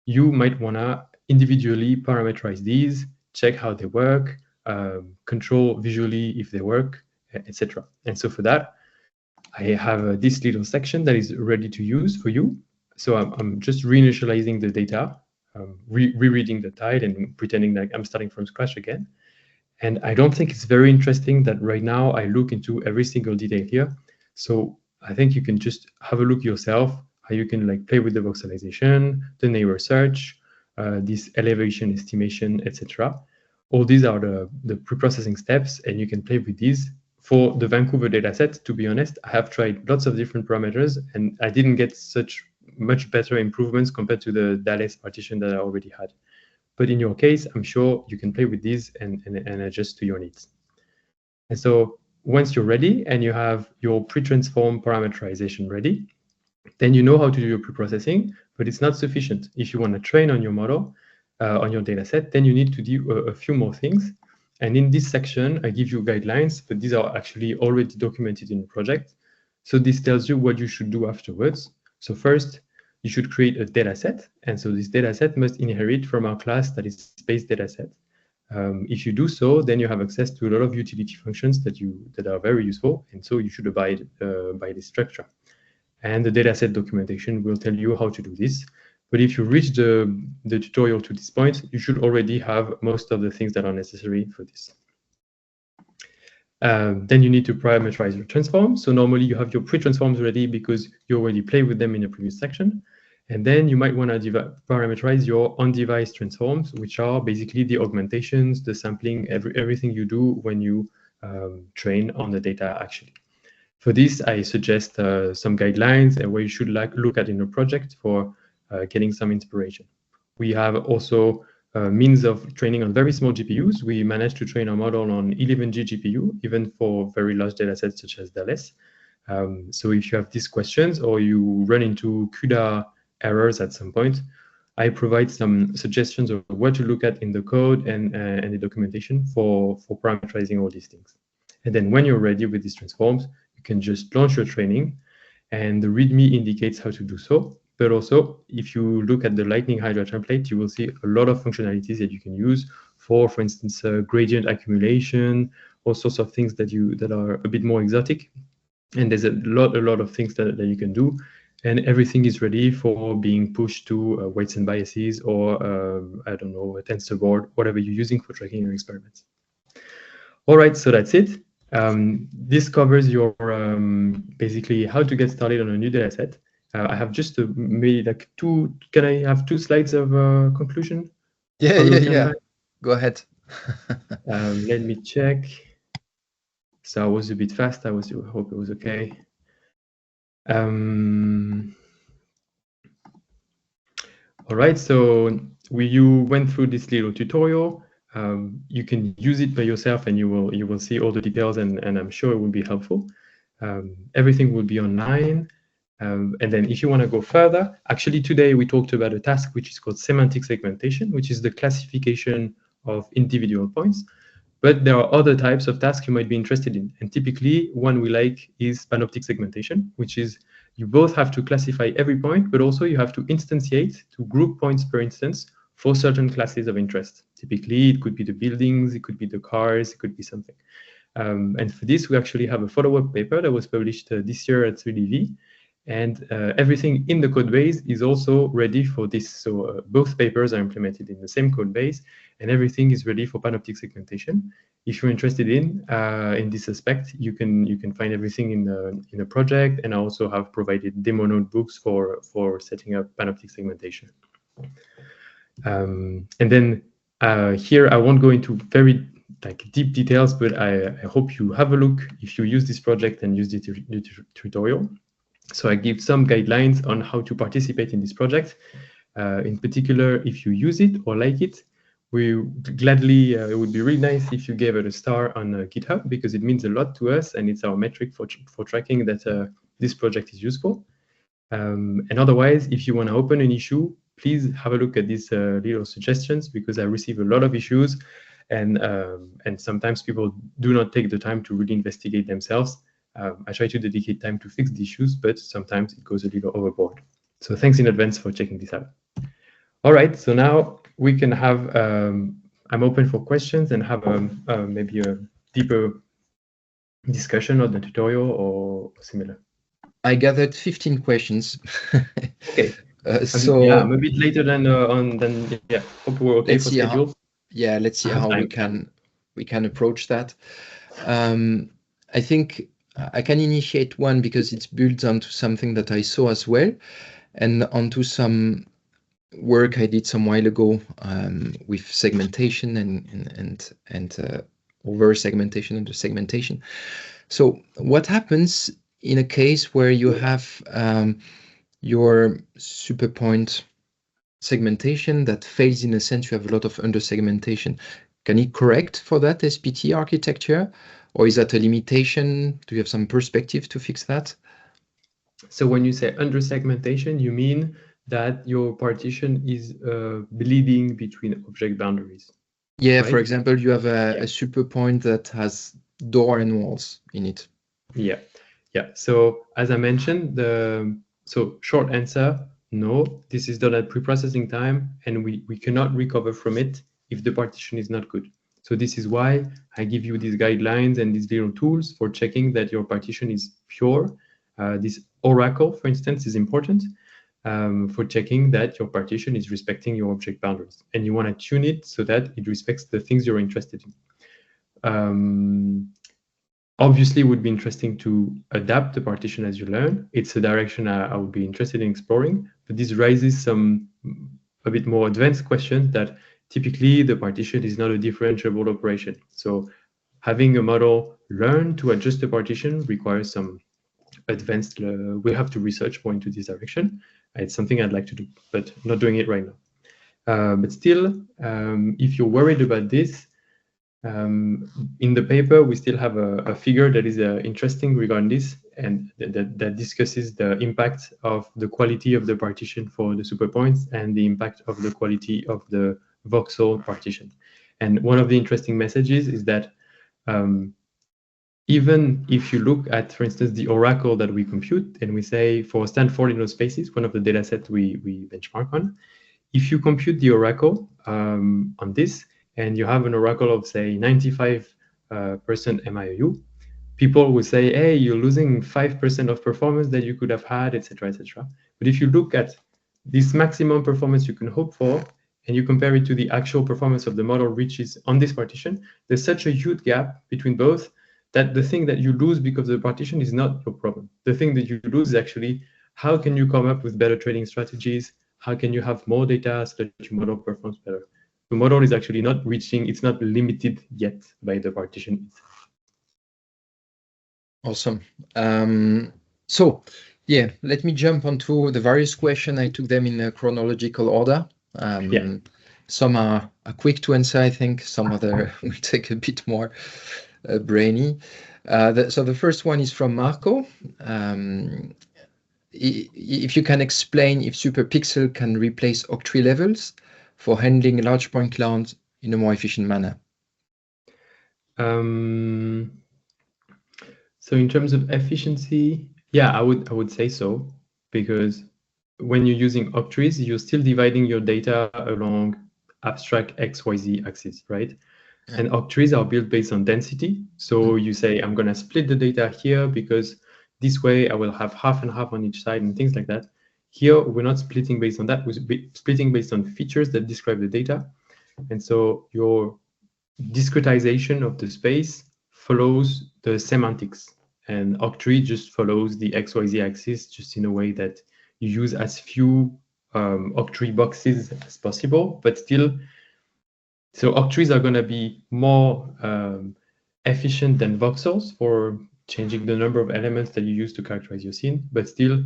You might want to individually parameterize these, check how they work, control visually if they work, etc. And so for that, I have this little section that is ready to use for you. So I'm just reinitializing the data, rereading the tile and pretending that I'm starting from scratch again. And I don't think it's very interesting that right now I look into every single detail here. So I think you can just have a look yourself, how you can like play with the voxelization, the neighbor search, this elevation estimation, etc. All these are the pre-processing steps, and you can play with these. For the Vancouver dataset, to be honest, I have tried lots of different parameters, and I didn't get such much better improvements compared to the Dallas partition that I already had. But in your case, I'm sure you can play with these and adjust to your needs. And so once you're ready and you have your pre-transform parameterization ready, then you know how to do your pre-processing, but it's not sufficient. If you want to train on your model, on your data set, then you need to do a few more things. And in this section, I give you guidelines, but these are actually already documented in the project. So this tells you what you should do afterwards. So first, you should create a data set. And so this data set must inherit from our class that is space data set. If you do so, then you have access to a lot of utility functions that are very useful. And so you should abide by this structure. And the dataset documentation will tell you how to do this. But if you reach the tutorial to this point, you should already have most of the things that are necessary for this. Then you need to parameterize your transforms. So normally you have your pre-transforms ready because you already played with them in the previous section. And then you might want to parameterize your on-device transforms, which are basically the augmentations, the sampling, everything you do when you train on the data actually. For this, I suggest some guidelines and where you should look at in a project for getting some inspiration. We have also means of training on very small GPUs. We managed to train our model on 11G GPU, even for very large datasets such as Dallas. So if you have these questions or you run into CUDA errors at some point, I provide some suggestions of what to look at in the code and the documentation for parameterizing all these things. And then when you're ready with these transforms, you can just launch your training, and the README indicates how to do so. But also, if you look at the Lightning Hydra template, you will see a lot of functionalities that you can use for instance, gradient accumulation, all sorts of things that are a bit more exotic. And there's a lot of things that you can do. And everything is ready for being pushed to weights and biases or, I don't know, a tensor board, whatever you're using for tracking your experiments. All right, so that's it. This covers your basically how to get started on a new data set. I have just maybe like can I have 2 slides of conclusion? Yeah. Go ahead. Let me check. So I was a bit fast. I hope it was okay. All right, so you went through this little tutorial. You can use it by yourself, and you will see all the details, and I'm sure it will be helpful. Everything will be online. And then if you want to go further, actually today we talked about a task which is called semantic segmentation, which is the classification of individual points. But there are other types of tasks you might be interested in. And typically one we like is panoptic segmentation, which is you both have to classify every point, but also you have to instantiate to group points per instance for certain classes of interest. Typically, it could be the buildings, it could be the cars, it could be something. And for this, we actually have a follow-up paper that was published this year at 3DV. And everything in the code base is also ready for this. So both papers are implemented in the same code base, and everything is ready for panoptic segmentation. If you're interested in this aspect, you can find everything in the project, and I also have provided demo notebooks for setting up panoptic segmentation. And then here I won't go into very deep details, but I hope you have a look if you use this project and use the tutorial. So I give some guidelines on how to participate in this project. In particular, if you use it or like it, we gladly, it would be really nice if you gave it a star on GitHub, because it means a lot to us, and it's our metric for tracking that this project is useful. And otherwise, if you want to open an issue, please have a look at these little suggestions, because I receive a lot of issues, and sometimes people do not take the time to really investigate themselves. I try to dedicate time to fix the issues, but sometimes it goes a little overboard. So thanks in advance for checking this out. All right, so now we can have, I'm open for questions and have maybe a deeper discussion on the tutorial or similar. I gathered 15 questions. Okay. So yeah, I'm a bit later than yeah. Hope we're okay for schedule. Let's see how we can approach that. I think I can initiate one because it's built onto something that I saw as well, and onto some work I did some while ago with segmentation and over segmentation, under segmentation. So what happens in a case where you have your SuperPoint segmentation that fails? In a sense, you have a lot of under segmentation. Can it correct for that SPT architecture, or is that a limitation? Do you have some perspective to fix that? So when you say under segmentation, you mean that your partition is bleeding between object boundaries? Yeah, right? For example, you have a SuperPoint that has door and walls in it. Yeah. So as I mentioned, so short answer, no, this is done at pre-processing time, and we cannot recover from it if the partition is not good. So this is why I give you these guidelines and these little tools for checking that your partition is pure. This oracle, for instance, is important for checking that your partition is respecting your object boundaries. And you want to tune it so that it respects the things you're interested in. Obviously, it would be interesting to adapt the partition as you learn. It's a direction I would be interested in exploring, but this raises some a bit more advanced questions that typically the partition is not a differentiable operation. So having a model learn to adjust the partition requires some advanced, we have to research more into this direction. It's something I'd like to do, but not doing it right now. But still, if you're worried about this, in the paper, we still have a figure that is interesting regarding this, and that discusses the impact of the quality of the partition for the SuperPoints and the impact of the quality of the voxel partition. And one of the interesting messages is that even if you look at, for instance, the oracle that we compute, and we say for Stanford Inno spaces, one of the data sets we benchmark on, if you compute the oracle on this, and you have an oracle of, say, 95% MIOU, people will say, hey, you're losing 5% of performance that you could have had, etc., etc. But if you look at this maximum performance you can hope for, and you compare it to the actual performance of the model reaches on this partition, there's such a huge gap between both that the thing that you lose because of the partition is not your problem. The thing that you lose is actually how can you come up with better trading strategies? How can you have more data so that your model performs better? The model is actually not reaching, it's not limited yet by the partition itself. Awesome. So, yeah, let me jump onto the various questions. I took them in a chronological order. Some are quick to answer, I think. Some other will take a bit more brainy. So the first one is from Marco. If you can explain if SuperPixel can replace octree levels for handling large point clouds in a more efficient manner. So in terms of efficiency, yeah, I would say so, because when you're using octrees, you're still dividing your data along abstract XYZ axis, right? Yeah. And octrees are built based on density. So you say, I'm going to split the data here because this way I will have half and half on each side and things like that. Here, we're not splitting based on that. We're splitting based on features that describe the data. And so your discretization of the space follows the semantics, and octree just follows the XYZ axis, just in a way that you use as few octree boxes as possible, but still, so octrees are going to be more efficient than voxels for changing the number of elements that you use to characterize your scene, but still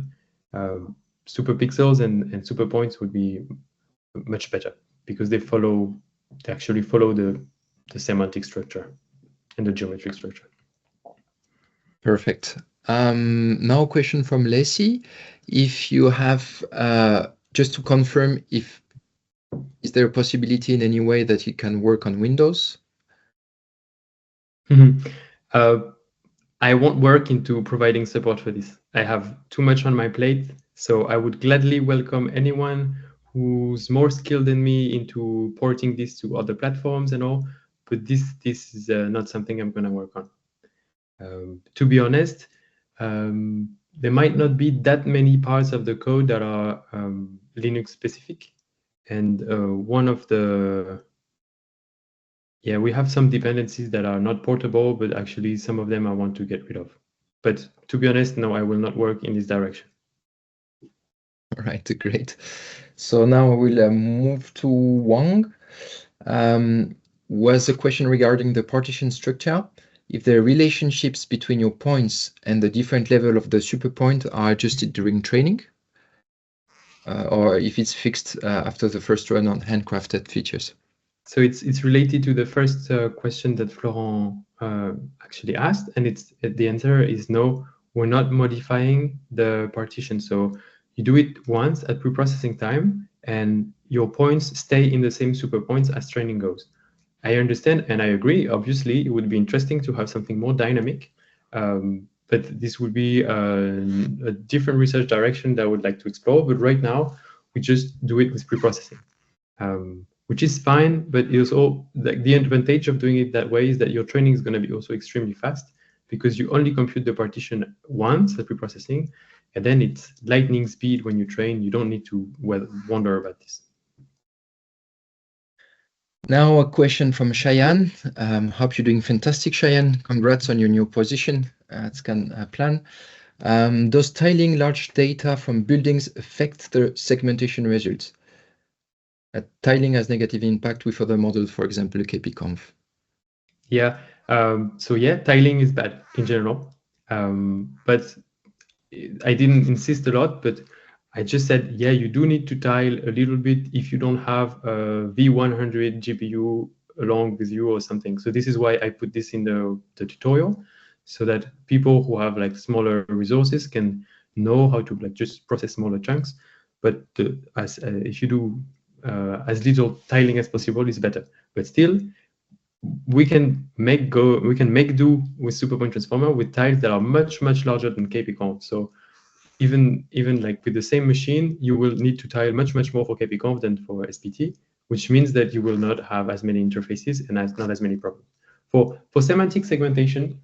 SuperPixels and SuperPoints would be much better because they actually follow the semantic structure and the geometric structure. Perfect. Now a question from Leslie. If you have, just to confirm, is there a possibility in any way that it can work on Windows? I won't work into providing support for this. I have too much on my plate, so I would gladly welcome anyone who's more skilled than me into porting this to other platforms and all, but this is not something I'm going to work on. To be honest, there might not be that many parts of the code that are Linux specific, and we have some dependencies that are not portable, but actually some of them I want to get rid of. But to be honest, no, I will not work in this direction. All right, great. So now we'll move to Wang. Was a question regarding the partition structure. If the relationships between your points and the different level of the SuperPoint are adjusted during training, or if it's fixed after the first run on handcrafted features. So it's related to the first question that Florent actually asked, and the answer is no. We're not modifying the partition. So you do it once at preprocessing time, and your points stay in the same SuperPoints as training goes. I understand and I agree. Obviously, it would be interesting to have something more dynamic, but this would be a different research direction that I would like to explore. But right now, we just do it with preprocessing, which is fine. But it's all like the advantage of doing it that way is that your training is going to be also extremely fast because you only compute the partition once at preprocessing, and then it's lightning speed when you train. You don't need to wonder about this. Now a question from Cheyenne. Hope you're doing fantastic, Cheyenne. Congrats on your new position at ScanPlan. Does tiling large data from buildings affect the segmentation results? Tiling has negative impact with other models, for example, KPConf. Yeah. So yeah, tiling is bad in general, but I didn't insist a lot, but I just said, yeah, you do need to tile a little bit if you don't have a V100 GPU along with you or something. So this is why I put this in the tutorial, so that people who have like smaller resources can know how to like just process smaller chunks. But if you do as little tiling as possible is better. But still, we can make do with SuperPoint Transformer with tiles that are much larger than KPConf. So even like with the same machine, you will need to tile much more for KPConf than for SPT, which means that you will not have as many interfaces and not as many problems. For semantic segmentation,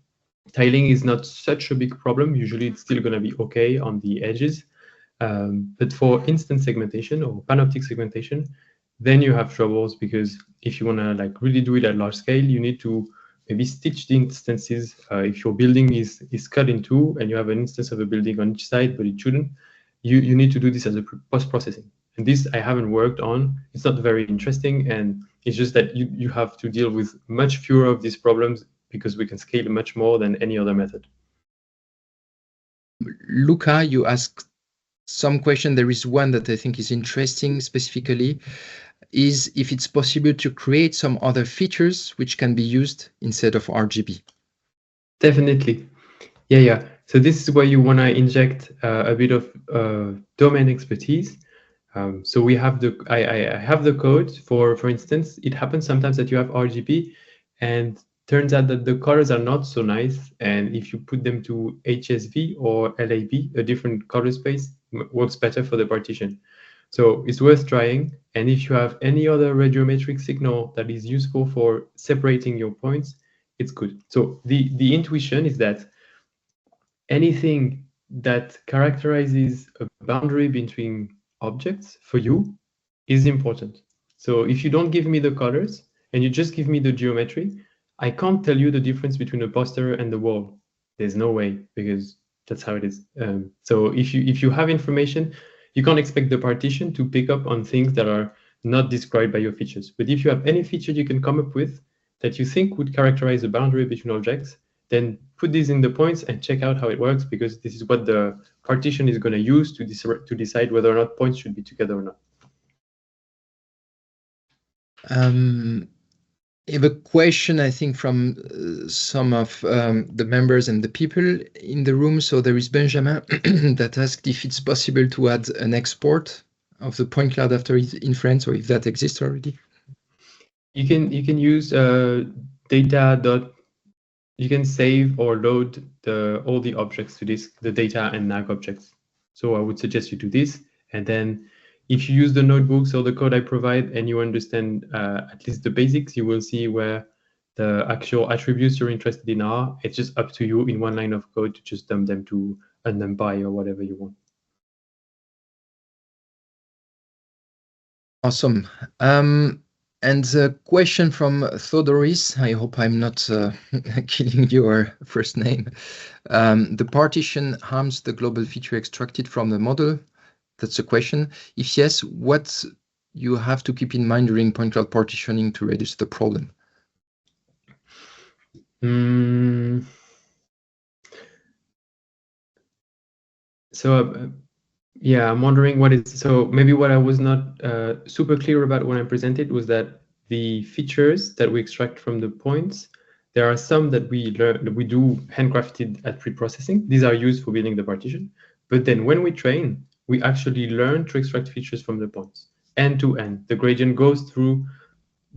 tiling is not such a big problem. Usually, it's still going to be okay on the edges. But for instance segmentation or panoptic segmentation, then you have troubles because if you want to like really do it at large scale, you need to maybe stitch the instances. If your building is cut in two and you have an instance of a building on each side, but it shouldn't, you need to do this as a post-processing. And this I haven't worked on. It's not very interesting, and it's just that you have to deal with much fewer of these problems because we can scale much more than any other method. Luca, you asked some question. There is one that I think is interesting specifically, is if it's possible to create some other features which can be used instead of RGB. Definitely. Yeah. So this is where you want to inject a bit of domain expertise. So we have I have the code for instance. It happens sometimes that you have RGB, and turns out that the colors are not so nice. And if you put them to HSV or LAB, a different color space works better for the partition. So it's worth trying. And if you have any other radiometric signal that is useful for separating your points, it's good. So the intuition is that anything that characterizes a boundary between objects for you is important. So if you don't give me the colors and you just give me the geometry, I can't tell you the difference between a poster and the wall. There's no way, because that's how it is. So if you have information, you can't expect the partition to pick up on things that are not described by your features. But if you have any feature you can come up with that you think would characterize a boundary between objects, then put these in the points and check out how it works, because this is what the partition is going to use to decide whether or not points should be together or not. I have a question, I think, from some of the members and the people in the room. So there is Benjamin that asked if it's possible to add an export of the point cloud after inference, or if that exists already. You can use data. You can save or load all the objects to this, the data and NAG objects. So I would suggest you do this, and then if you use the notebooks or the code I provide and you understand at least the basics, you will see where the actual attributes you're interested in are. It's just up to you in one line of code to just dump them to a NumPy or whatever you want. Awesome. And a question from Thodoris. I hope I'm not killing your first name. The partition harms the global feature extracted from the model. That's a question. If yes, what you have to keep in mind during point cloud partitioning to reduce the problem? Yeah, I'm wondering what is, so maybe what I was not super clear about when I presented was that the features that we extract from the points, there are some that we do handcrafted at pre-processing. These are used for building the partition. But then when we train, we actually learn to extract features from the points end to end. The gradient goes through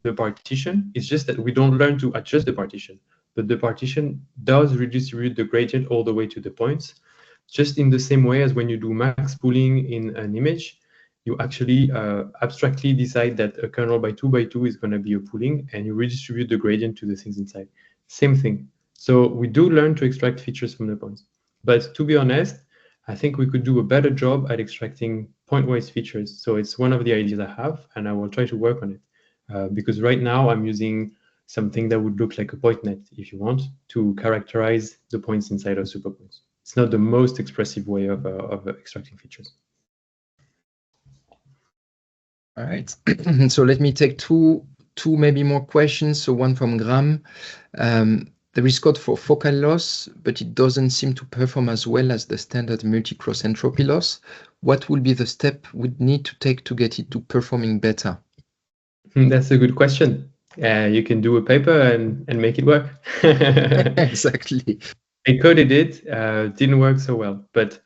the partition. It's just that we don't learn to adjust the partition, but the partition does redistribute the gradient all the way to the points. Just in the same way as when you do max pooling in an image, you actually abstractly decide that a kernel by 2 by 2 is going to be a pooling, and you redistribute the gradient to the things inside. Same thing. So we do learn to extract features from the points. But to be honest, I think we could do a better job at extracting point-wise features. So it's one of the ideas I have, and I will try to work on it. Because right now I'm using something that would look like a point net, if you want, to characterize the points inside of SuperPoints. It's not the most expressive way of extracting features. All right. So let me take two maybe more questions. So one from Graham. There is code for focal loss, but it doesn't seem to perform as well as the standard multi-cross entropy loss. What will be the step we'd need to take to get it to performing better? That's a good question. You can do a paper and make it work. Exactly. I coded it, didn't work so well. But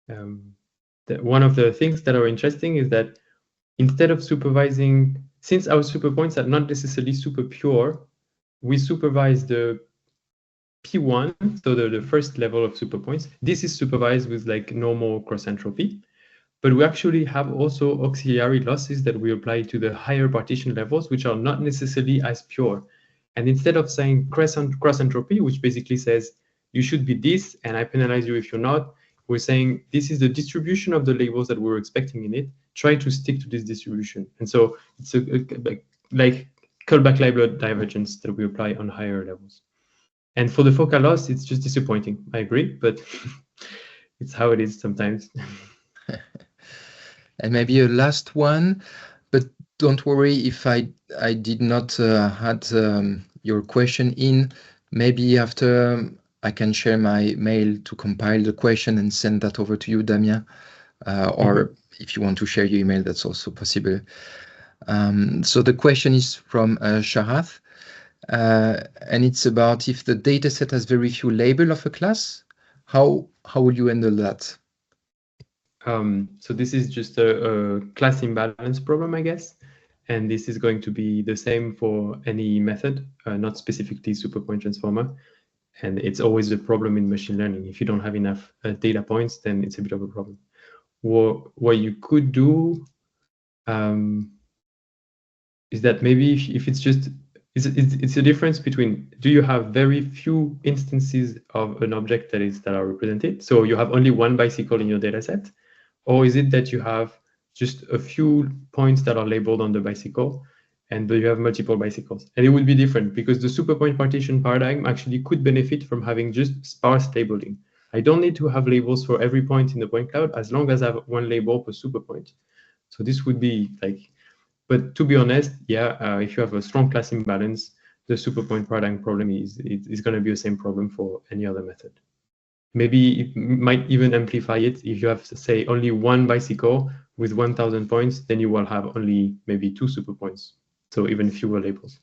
one of the things that are interesting is that instead of supervising, since our superpoints are not necessarily super pure, we supervise the P1, so the first level of superpoints. This is supervised with like normal cross entropy. But we actually have also auxiliary losses that we apply to the higher partition levels, which are not necessarily as pure. And instead of saying cross entropy, which basically says you should be this, and I penalize you if you're not, we're saying this is the distribution of the labels that we're expecting in it. Try to stick to this distribution. And so it's like callback label divergence that we apply on higher levels. And for the focal loss, it's just disappointing. I agree, but it's how it is sometimes. And maybe a last one, but don't worry if I did not had your question in. Maybe after I can share my mail to compile the question and send that over to you, Damien. Or if you want to share your email, that's also possible. So the question is from Sharath, and it's about if the dataset has very few labels of a class, how will you handle that? So this is just a class imbalance problem, I guess. And this is going to be the same for any method, not specifically SuperPoint Transformer. And it's always a problem in machine learning. If you don't have enough data points, then it's a bit of a problem. What you could do is that maybe if it's just, it's a difference between, do you have very few instances of an object that are represented? So you have only one bicycle in your data set? Or is it that you have just a few points that are labeled on the bicycle, and you have multiple bicycles? And it would be different because the superpoint partition paradigm actually could benefit from having just sparse labeling. I don't need to have labels for every point in the point cloud as long as I have one label per superpoint. So this would be like, but to be honest, yeah, if you have a strong class imbalance, the superpoint paradigm problem is going to be the same problem for any other method. Maybe it might even amplify it. If you have, say, only one bicycle with 1,000 points, then you will have only maybe 2 superpoints, so even fewer labels.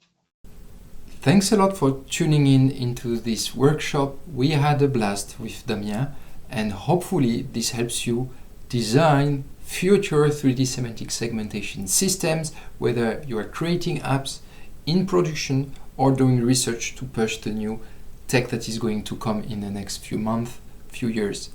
Thanks a lot for tuning into this workshop. We had a blast with Damien, and hopefully this helps you design future 3D semantic segmentation systems, whether you are creating apps in production or doing research to push the new tech that is going to come in the next few months, few years.